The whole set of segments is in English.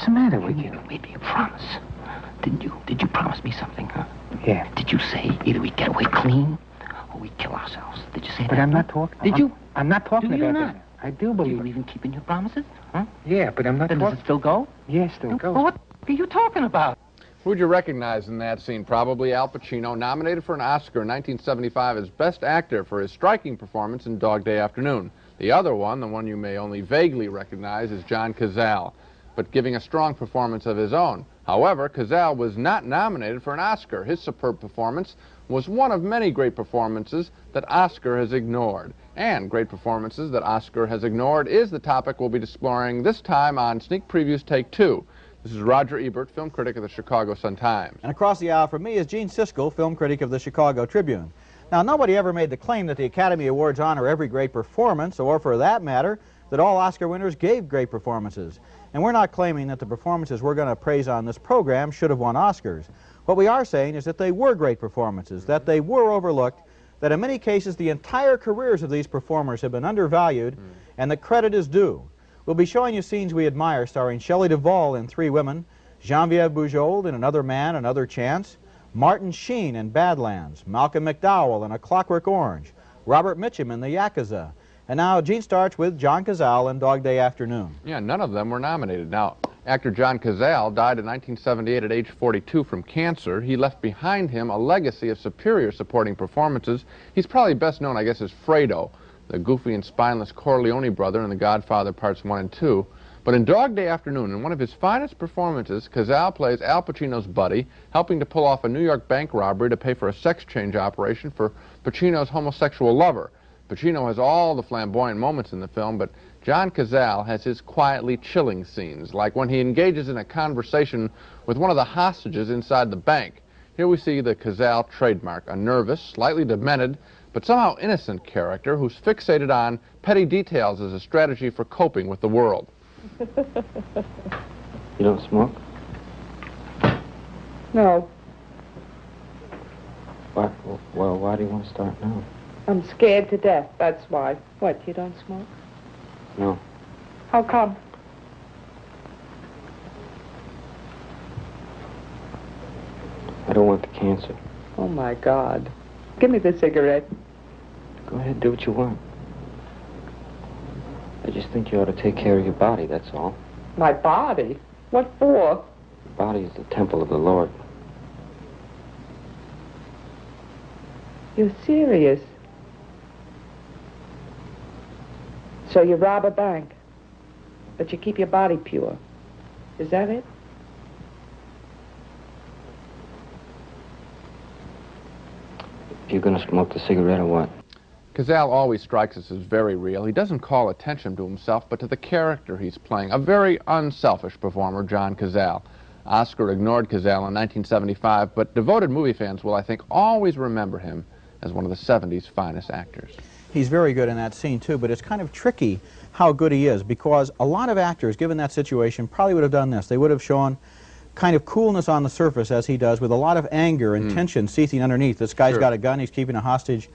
What's the matter with you? You made me a promise. Didn't you? Did you promise me something, huh? Yeah. Did you say either we get away clean or we kill ourselves? Did you say that? But I'm not talking. Did you? I'm not talking Do you about not? that. I do Do believe you it. believe in keeping your promises? Huh? Yeah, but I'm not Then does talking. it still go? Yeah, still goes. Well, what are you talking about? Who'd you recognize in that scene? Probably Al Pacino, nominated for an Oscar in 1975 as Best Actor for his striking performance in Dog Day Afternoon. The other one, the one you may only vaguely recognize, is John Cazale, but giving a strong performance of his own. However, Cazale was not nominated for an Oscar. His superb performance was one of many great performances that Oscar has ignored. And great performances that Oscar has ignored is the topic we'll be exploring this time on Sneak Previews Take 2. This is Roger Ebert, film critic of the Chicago Sun-Times. And across the aisle from me is Gene Siskel, film critic of the Chicago Tribune. Now, nobody ever made the claim that the Academy Awards honor every great performance, or for that matter, that all Oscar winners gave great performances. And we're not claiming that the performances we're going to praise on this program should have won Oscars. What we are saying is that they were great performances, that they were overlooked, that in many cases the entire careers of these performers have been undervalued, and that credit is due. We'll be showing you scenes we admire starring Shelley Duvall in Three Women, Genevieve Bujold in Another Man, Another Chance, Martin Sheen in Badlands, Malcolm McDowell in A Clockwork Orange, Robert Mitchum in The Yakuza. And now Gene starts with John Cazale in Dog Day Afternoon. Yeah, none of them were nominated. Now, actor John Cazale died in 1978 at age 42 from cancer. He left behind him a legacy of superior supporting performances. He's probably best known, I guess, as Fredo, the goofy and spineless Corleone brother in The Godfather Parts 1 and 2. But in Dog Day Afternoon, in one of his finest performances, Cazale plays Al Pacino's buddy, helping to pull off a New York bank robbery to pay for a sex change operation for Pacino's homosexual lover. Pacino has all the flamboyant moments in the film, but John Cazale has his quietly chilling scenes, like when he engages in a conversation with one of the hostages inside the bank. Here we see the Cazale trademark, a nervous, slightly demented, but somehow innocent character who's fixated on petty details as a strategy for coping with the world. You don't smoke? No, Why do you want to start now? I'm scared to death, that's why. What, you don't smoke? No. How come? I don't want the cancer. Oh, my God. Give me the cigarette. Go ahead, do what you want. I just think you ought to take care of your body, that's all. My body? What for? Your body is the temple of the Lord. You're serious? So you rob a bank, but you keep your body pure. Is that it? You're gonna smoke the cigarette or what? Cazale always strikes us as very real. He doesn't call attention to himself, but to the character he's playing. A very unselfish performer, John Cazale. Oscar ignored Cazale in 1975, but devoted movie fans will, I think, always remember him as one of the 70s finest actors. He's very good in that scene, too, but it's kind of tricky how good he is, because a lot of actors, given that situation, probably would have done this. They would have shown kind of coolness on the surface, as he does, with a lot of anger and tension seething underneath. This guy's got a gun, he's keeping a hostage.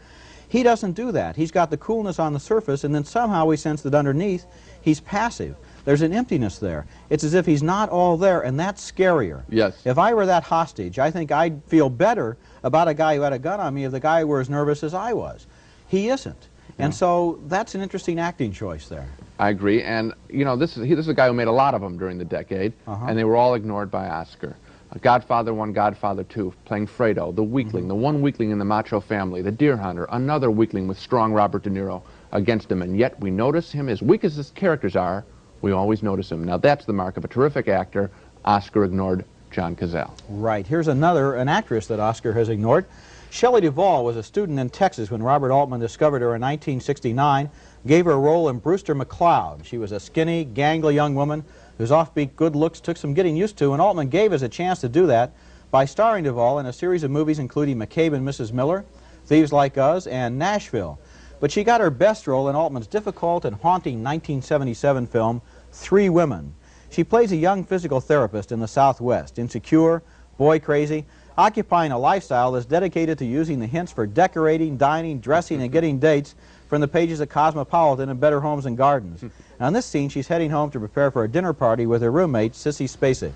He doesn't do that. He's got the coolness on the surface, and then somehow we sense that underneath, he's passive. There's an emptiness there. It's as if he's not all there, and that's scarier. Yes. If I were that hostage, I think I'd feel better about a guy who had a gun on me if the guy were as nervous as I was. He isn't. And so that's an interesting acting choice there. I agree, and you know, this is a guy who made a lot of them during the decade, and they were all ignored by Oscar. Godfather 1, Godfather 2, playing Fredo, the weakling, the one weakling in the macho family, the deer hunter, another weakling with strong Robert De Niro against him, and yet we notice him, as weak as his characters are, we always notice him. Now that's the mark of a terrific actor. Oscar ignored John Cazale. Right. Here's an actress that Oscar has ignored. Shelley Duvall was a student in Texas when Robert Altman discovered her in 1969, gave her a role in Brewster McCloud. She was a skinny, gangly young woman whose offbeat good looks took some getting used to, and Altman gave us a chance to do that by starring Duvall in a series of movies including McCabe and Mrs. Miller, Thieves Like Us, and Nashville. But she got her best role in Altman's difficult and haunting 1977 film, Three Women. She plays a young physical therapist in the Southwest, insecure, boy crazy, occupying a lifestyle that's dedicated to using the hints for decorating, dining, dressing, and getting dates from the pages of Cosmopolitan and Better Homes and Gardens. And on this scene, she's heading home to prepare for a dinner party with her roommate, Sissy Spacek.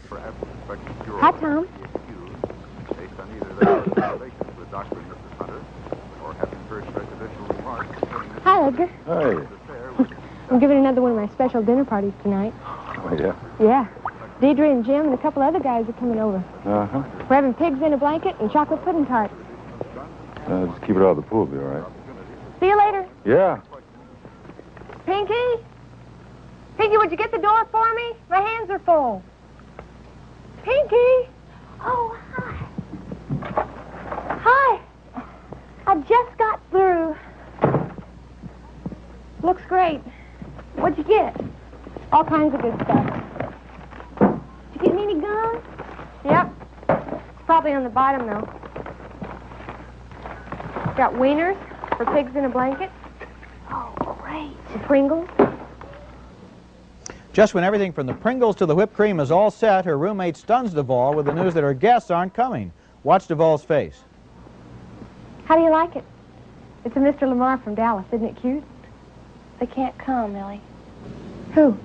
Hi, Tom. Hi, Edgar. Hey. I'm giving another one of my special dinner parties tonight. Oh, yeah? Yeah. Deidre and Jim and a couple other guys are coming over. Uh-huh. We're having pigs in a blanket and chocolate pudding tarts. Just keep it out of the pool, be all right. See you later. Yeah. Pinky? Pinky, would you get the door for me? My hands are full. Pinky? Oh, hi. Hi. I just got through. Looks great. What'd you get? All kinds of good stuff. Did you get me any gum? Yep. It's probably on the bottom, though. Got wieners for pigs in a blanket. Oh, great. And Pringles. Just when everything from the Pringles to the whipped cream is all set, her roommate stuns Duvall with the news that her guests aren't coming. Watch Duvall's face. How do you like it? It's a Mr. Lamar from Dallas. Isn't it cute? They can't come, Ellie. Who?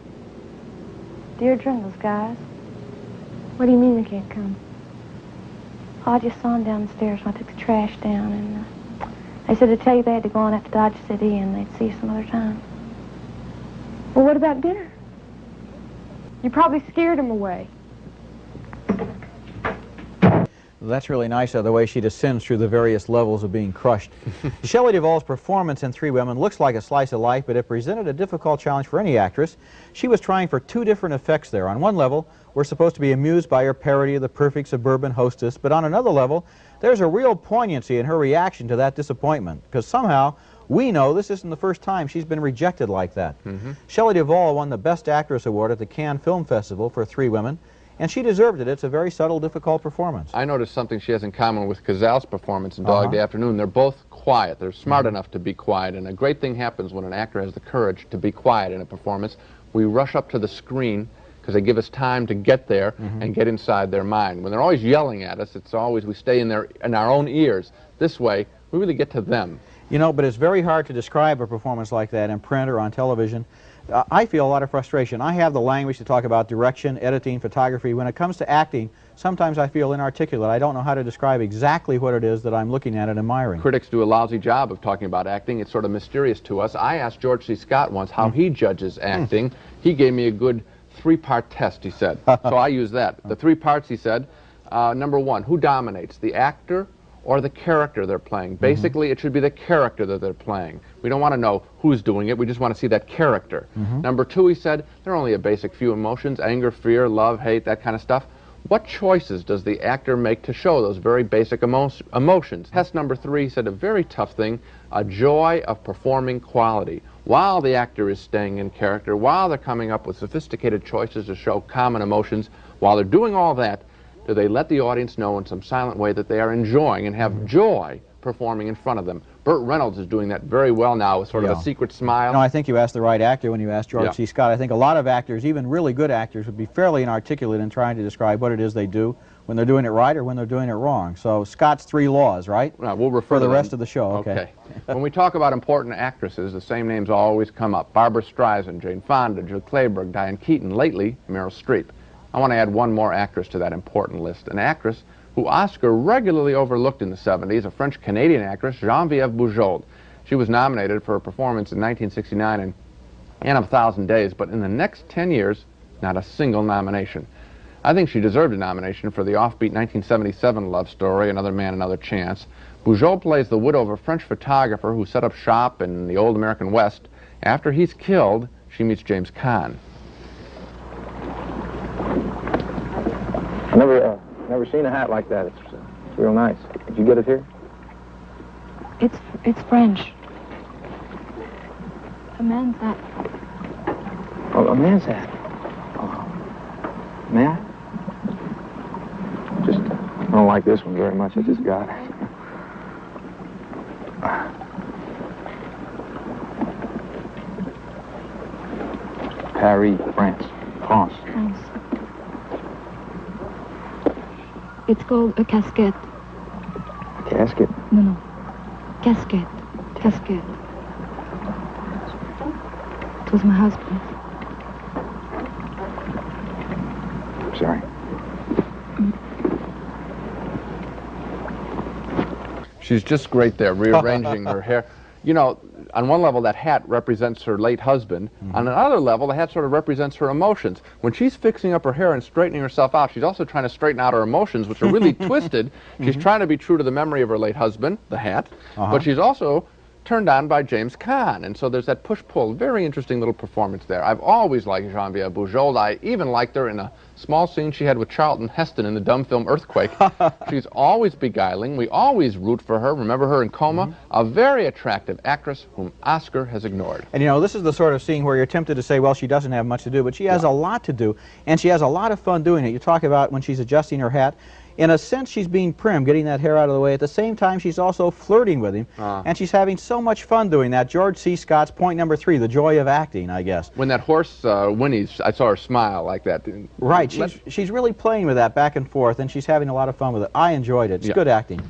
Deirdre and those guys. What do you mean they can't come? Oh, I just saw them downstairs when I took the trash down, and they said to tell you they had to go on up to Dodge City and they'd see you some other time. Well, what about dinner? You probably scared them away. That's really nice, the way she descends through the various levels of being crushed. Shelley Duvall's performance in Three Women looks like a slice of life, but it presented a difficult challenge for any actress. She was trying for two different effects there. On one level, we're supposed to be amused by her parody of the perfect suburban hostess, but on another level, there's a real poignancy in her reaction to that disappointment, because somehow we know this isn't the first time she's been rejected like that. Shelley Duvall won the Best Actress Award at the Cannes Film Festival for Three Women, and she deserved it. It's a very subtle, difficult performance. I noticed something she has in common with Cazale's performance in Dog Day Afternoon. They're both quiet. They're smart enough to be quiet, and a great thing happens when an actor has the courage to be quiet in a performance. We rush up to the screen because they give us time to get there and get inside their mind. When they're always yelling at us, it's always we stay in our own ears. This way, we really get to them. You know, but it's very hard to describe a performance like that in print or on television. I feel a lot of frustration. I have the language to talk about direction, editing, photography. When it comes to acting, sometimes I feel inarticulate. I don't know how to describe exactly what it is that I'm looking at and admiring. Critics do a lousy job of talking about acting. It's sort of mysterious to us. I asked George C. Scott once how he judges acting. He gave me a good three-part test, he said. So I use that. The three parts, he said, number one, who dominates, the actor or the character they're playing? Basically, it should be the character that they're playing. We don't want to know who's doing it. We just want to see that character. Number two, he said, there are only a basic few emotions, anger, fear, love, hate, that kind of stuff. What choices does the actor make to show those very basic emotions? Test number three, he said, a very tough thing, a joy of performing quality. While the actor is staying in character, while they're coming up with sophisticated choices to show common emotions, while they're doing all that, do they let the audience know in some silent way that they are enjoying and have joy performing in front of them? Burt Reynolds is doing that very well now with sort of a secret smile. No, I think you asked the right actor when you asked George C. Scott. I think a lot of actors, even really good actors, would be fairly inarticulate in trying to describe what it is they do when they're doing it right or when they're doing it wrong. So Scott's three laws, right? We'll refer for to the rest of the show. Okay. When we talk about important actresses, the same names always come up. Barbara Streisand, Jane Fonda, Jill Clayburgh, Diane Keaton, lately Meryl Streep. I want to add one more actress to that important list, an actress who Oscar regularly overlooked in the 70s, a French-Canadian actress, Genevieve Bujold. She was nominated for a performance in 1969 in Anne of 1,000 Days, but in the next 10 years, not a single nomination. I think she deserved a nomination for the offbeat 1977 love story, Another Man, Another Chance. Bujold plays the widow of a French photographer who set up shop in the old American West. After he's killed, she meets James Caan. Never seen a hat like that. It's real nice. Did you get it here? It's French. A man's hat. Oh, a man's hat. Oh. May I? I don't like this one very much. I just got it. Paris, France. France. It's called a casquette. Casket? No. Casquette. Casquette. was my husband. Sorry. She's just great there, rearranging her hair. You know, on one level, that hat represents her late husband. On another level, the hat sort of represents her emotions. When she's fixing up her hair and straightening herself out, she's also trying to straighten out her emotions, which are really twisted. She's trying to be true to the memory of her late husband, the hat, but she's also turned on by James Caan, and so there's that push-pull. Very interesting little performance there. I've always liked Genevieve Bujold. I even liked her in a small scene she had with Charlton Heston in the dumb film Earthquake. She's always beguiling. We always root for her. Remember her in Coma? A very attractive actress whom Oscar has ignored. And you know, this is the sort of scene where you're tempted to say, well, she doesn't have much to do, but she has a lot to do, and she has a lot of fun doing it. You talk about when she's adjusting her hat. In a sense, she's being prim, getting that hair out of the way. At the same time, she's also flirting with him, and she's having so much fun doing that. George C. Scott's point number 3, the joy of acting, I guess. When that horse whinnies, I saw her smile like that. Right, she's really playing with that back and forth, and she's having a lot of fun with it. I enjoyed it. It's good acting.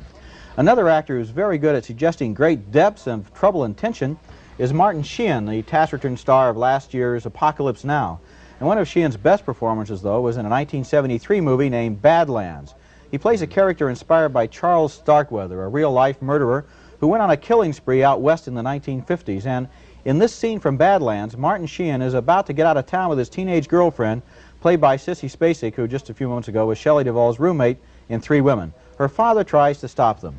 Another actor who's very good at suggesting great depths and trouble and tension is Martin Sheen, the taciturn star of last year's Apocalypse Now. And one of Sheen's best performances, though, was in a 1973 movie named Badlands. He plays a character inspired by Charles Starkweather, a real-life murderer who went on a killing spree out west in the 1950s. And in this scene from Badlands, Martin Sheen is about to get out of town with his teenage girlfriend, played by Sissy Spacek, who just a few moments ago was Shelley Duvall's roommate in Three Women. Her father tries to stop them.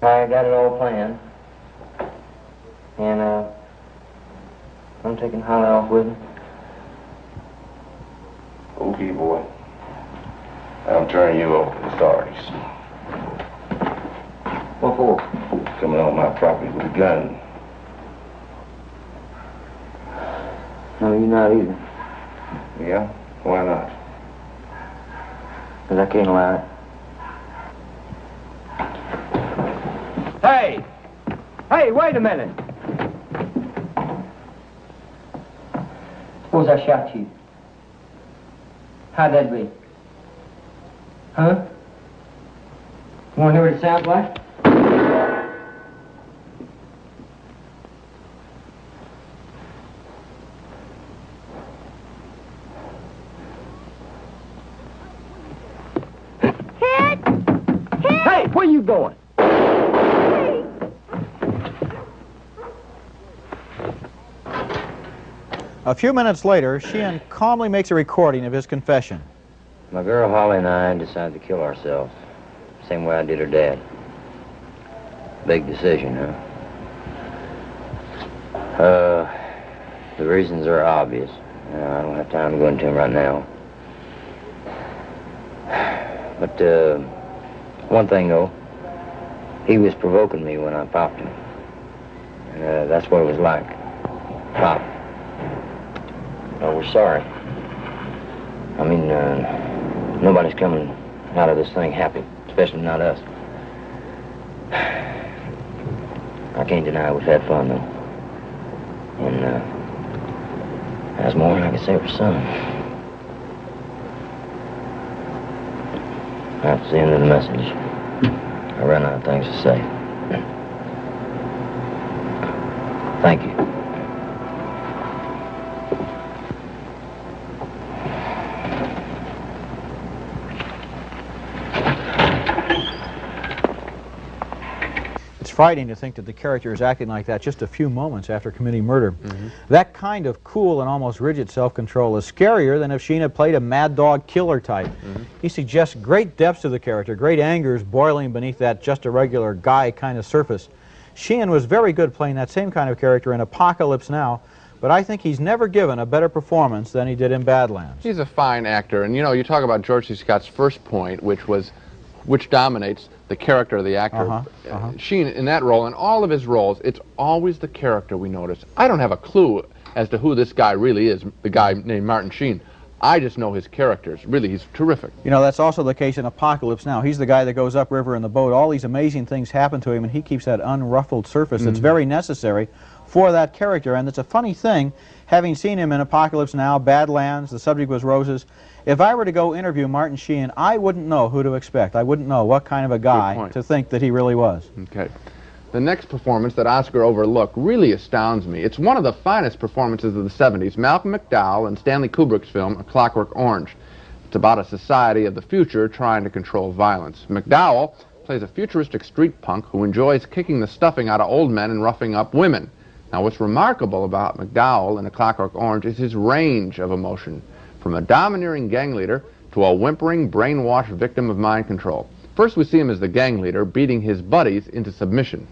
I got it all planned. And, I'm taking Holly off with me. Okay, boy. I'm turning you over to the authorities. What for? Coming on my property with a gun. No, you're not either. Yeah? Why not? 'Cause I can't allow it. Hey! Hey, wait a minute! Suppose I shot you. How'd that be? Huh? You want to hear what it sounds like? Hey, where you going? A few minutes later, Sheen calmly makes a recording of his confession. My girl Holly and I decided to kill ourselves. Same way I did her dad. Big decision, huh? The reasons are obvious. I don't have time to go into them right now. But, one thing, though. He was provoking me when I popped him. And, that's what it was like. Pop. Oh, we're sorry. I mean, nobody's coming out of this thing happy, especially not us. I can't deny we've had fun, though. And, that's more than I can say for some. That's the end of the message. I ran out of things to say. Thank you. It's frightening to think that the character is acting like that just a few moments after committing murder. That kind of cool and almost rigid self-control is scarier than if Sheen had played a mad dog killer type. He suggests great depths to the character, great angers boiling beneath that just a regular guy kind of surface. Sheen was very good playing that same kind of character in Apocalypse Now, but I think he's never given a better performance than he did in Badlands. He's a fine actor, and you know, you talk about George C. Scott's first point, which dominates the character of the actor. Sheen, in that role, in all of his roles, it's always the character we notice. I don't have a clue as to who this guy really is, the guy named Martin Sheen. I just know his characters. Really, he's terrific. You know, that's also the case in Apocalypse Now. He's the guy that goes upriver in the boat. All these amazing things happen to him, and he keeps that unruffled surface that's very necessary for that character. And it's a funny thing, having seen him in Apocalypse Now, Badlands, The Subject Was Roses, if I were to go interview Martin Sheen, I wouldn't know who to expect. I wouldn't know what kind of a guy to think that he really was. Okay. The next performance that Oscar overlooked really astounds me. It's one of the finest performances of the 70s, Malcolm McDowell in Stanley Kubrick's film, A Clockwork Orange. It's about a society of the future trying to control violence. McDowell plays a futuristic street punk who enjoys kicking the stuffing out of old men and roughing up women. Now, what's remarkable about McDowell in A Clockwork Orange is his range of emotion, from a domineering gang leader to a whimpering, brainwashed victim of mind control. First, we see him as the gang leader, beating his buddies into submission.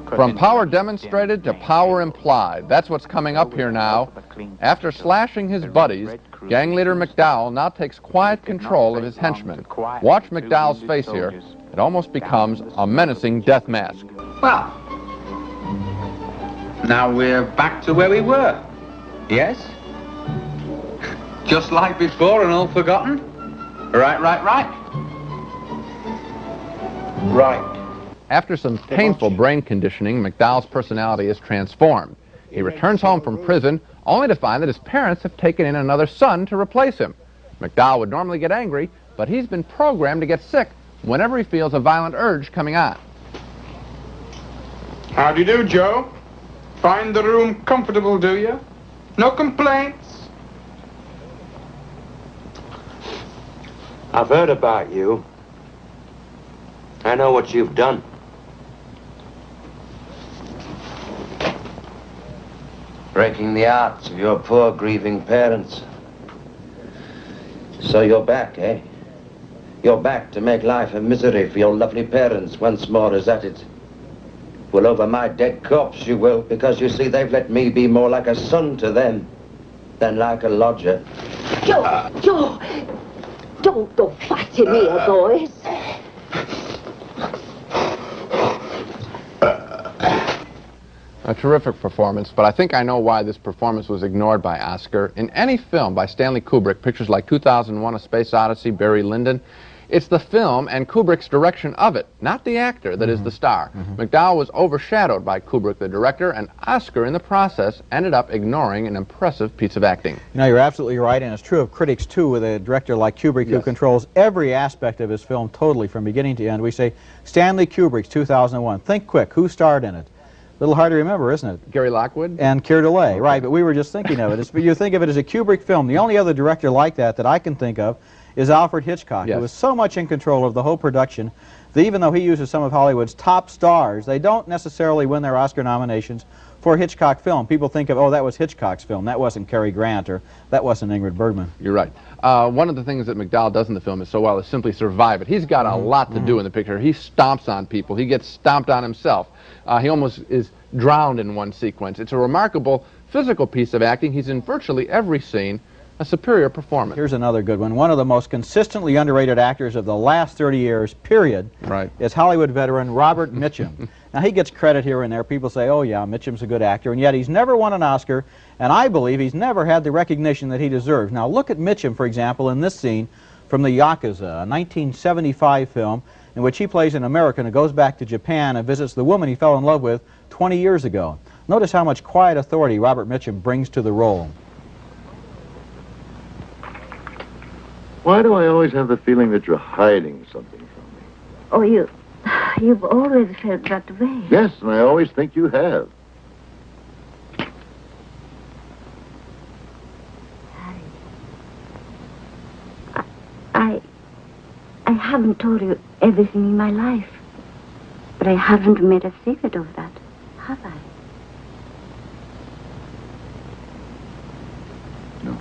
From power demonstrated to power implied. That's what's coming up here now. After slashing his buddies, gang leader McDowell now takes quiet control of his henchmen. Watch McDowell's face here. It almost becomes a menacing death mask. Well, now we're back to where we were. Yes? Just like before and all forgotten? Right. Right. After some painful brain conditioning, McDowell's personality is transformed. He returns home from prison only to find that his parents have taken in another son to replace him. McDowell would normally get angry, but he's been programmed to get sick whenever he feels a violent urge coming on. How do you do, Joe? Find the room comfortable, do you? No complaints? I've heard about you. I know what you've done. Breaking the hearts of your poor, grieving parents. So you're back, eh? You're back to make life a misery for your lovely parents once more, is that it? Well, over my dead corpse you will, because you see they've let me be more like a son to them than like a lodger. Joe, don't go fighting here, boys. A terrific performance, but I think I know why this performance was ignored by Oscar. In any film by Stanley Kubrick, pictures like 2001: A Space Odyssey, Barry Lyndon, it's the film and Kubrick's direction of it, not the actor, that is the star. McDowell was overshadowed by Kubrick, the director, and Oscar, in the process, ended up ignoring an impressive piece of acting. You know, you're absolutely right, and it's true of critics, too, with a director like Kubrick who controls every aspect of his film totally from beginning to end. We say, Stanley Kubrick's 2001. Think quick, who starred in it? A little hard to remember, isn't it? Gary Lockwood? And Keir Dullea, right, but we were just thinking of it. You think of it as a Kubrick film. The only other director like that I can think of is Alfred Hitchcock, who was so much in control of the whole production that even though he uses some of Hollywood's top stars, they don't necessarily win their Oscar nominations for a Hitchcock film. People think of, oh, that was Hitchcock's film, that wasn't Cary Grant, or that wasn't Ingrid Bergman. You're right. One of the things that McDowell does in the film is so well is simply survive it. He's got a lot to do in the picture. He stomps on people. He gets stomped on himself. He almost is drowned in one sequence. It's a remarkable physical piece of acting. He's in virtually every scene. A superior performance. Here's another good one. One of the most consistently underrated actors of the last 30 years, period, is Hollywood veteran Robert Mitchum. Now, he gets credit here and there. People say, oh, yeah, Mitchum's a good actor, and yet he's never won an Oscar, and I believe he's never had the recognition that he deserves. Now, look at Mitchum, for example, in this scene from The Yakuza, a 1975 film in which he plays an American who goes back to Japan and visits the woman he fell in love with 20 years ago. Notice how much quiet authority Robert Mitchum brings to the role. Why do I always have the feeling that you're hiding something from me? Oh, you've always felt that way. Yes, and I always think you have. I haven't told you everything in my life, but I haven't made a secret of that, have I? No.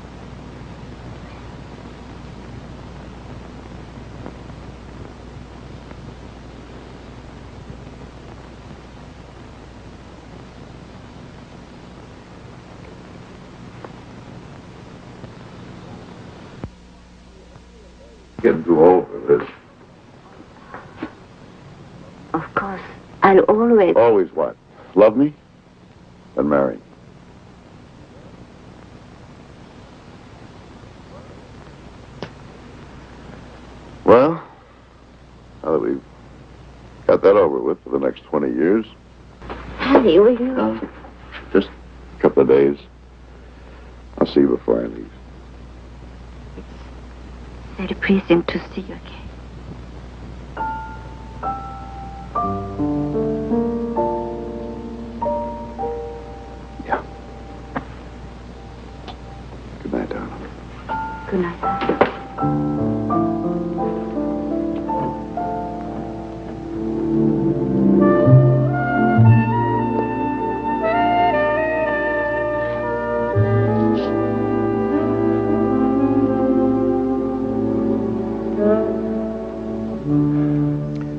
Getting too old for this. Of course, I'll always... Always what? Love me? Then marry. Well, now that we've got that over with for the next 20 years. Harry, will you? Just a couple of days. I'll see you before I leave. Very pleasing to see you again. Yeah. Good night, darling. Good night.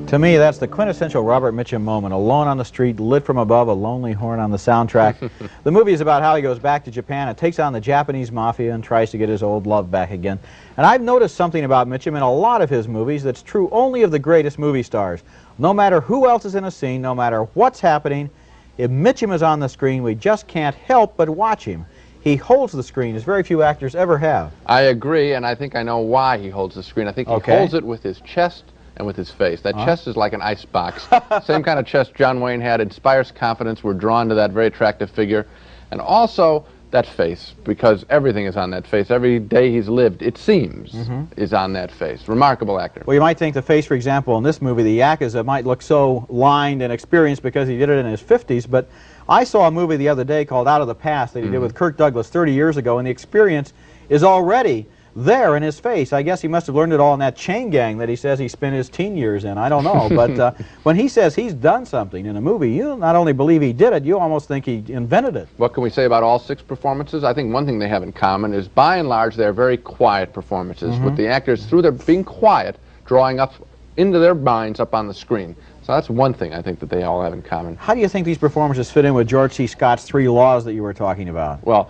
To me, that's the quintessential Robert Mitchum moment. Alone on the street, lit from above, a lonely horn on the soundtrack. The movie is about how he goes back to Japan and takes on the Japanese mafia and tries to get his old love back again. And I've noticed something about Mitchum in a lot of his movies that's true only of the greatest movie stars. No matter who else is in a scene, no matter what's happening, if Mitchum is on the screen, we just can't help but watch him. He holds the screen, as very few actors ever have. I agree, and I think I know why he holds the screen. I think he holds it with his chest and with his face. That chest is like an ice box. Same kind of chest John Wayne had, inspires confidence. We're drawn to that very attractive figure. And also that face, because everything is on that face. Every day he's lived, it seems, is on that face. Remarkable actor. Well, you might think the face, for example, in this movie, the Yakuza, might look so lined and experienced because he did it in his 50s, but I saw a movie the other day called Out of the Past that he did with Kirk Douglas 30 years ago, and the experience is already there in his face. I guess he must have learned it all in that chain gang that he says he spent his teen years in. I don't know. But when he says he's done something in a movie, you not only believe he did it, you almost think he invented it. What can we say about all 6 performances? I think one thing they have in common is, by and large, they're very quiet performances, with the actors, through their being quiet, drawing up into their minds up on the screen. So that's one thing I think that they all have in common. How do you think these performances fit in with George C. Scott's 3 laws that you were talking about? Well,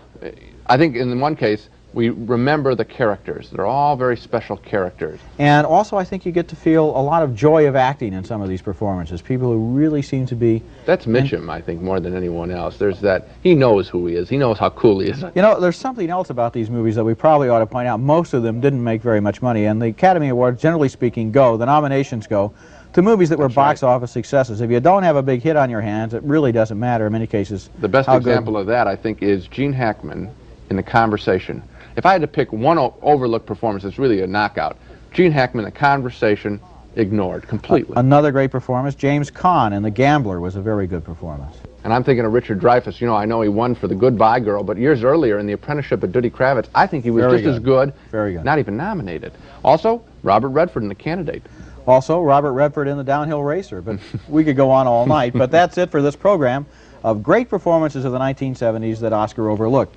I think in one case, we remember the characters. They're all very special characters. And also, I think you get to feel a lot of joy of acting in some of these performances. People who really seem to be... That's Mitchum, I think, more than anyone else. There's that, he knows who he is. He knows how cool he is. You know, there's something else about these movies that we probably ought to point out. Most of them didn't make very much money, and the Academy Awards, generally speaking, the nominations go to movies that were box office successes. If you don't have a big hit on your hands, it really doesn't matter in many cases. The best example of that, I think, is Gene Hackman in The Conversation. If I had to pick one overlooked performance that's really a knockout, Gene Hackman, The Conversation, ignored completely. Another great performance, James Caan in The Gambler was a very good performance. And I'm thinking of Richard Dreyfuss. You know, I know he won for The Goodbye Girl, but years earlier in The Apprenticeship of Duddy Kravitz, I think he was just as good, not even nominated. Also, Robert Redford in The Candidate. Also, Robert Redford in The Downhill Racer, but we could go on all night. But that's it for this program of great performances of the 1970s that Oscar overlooked.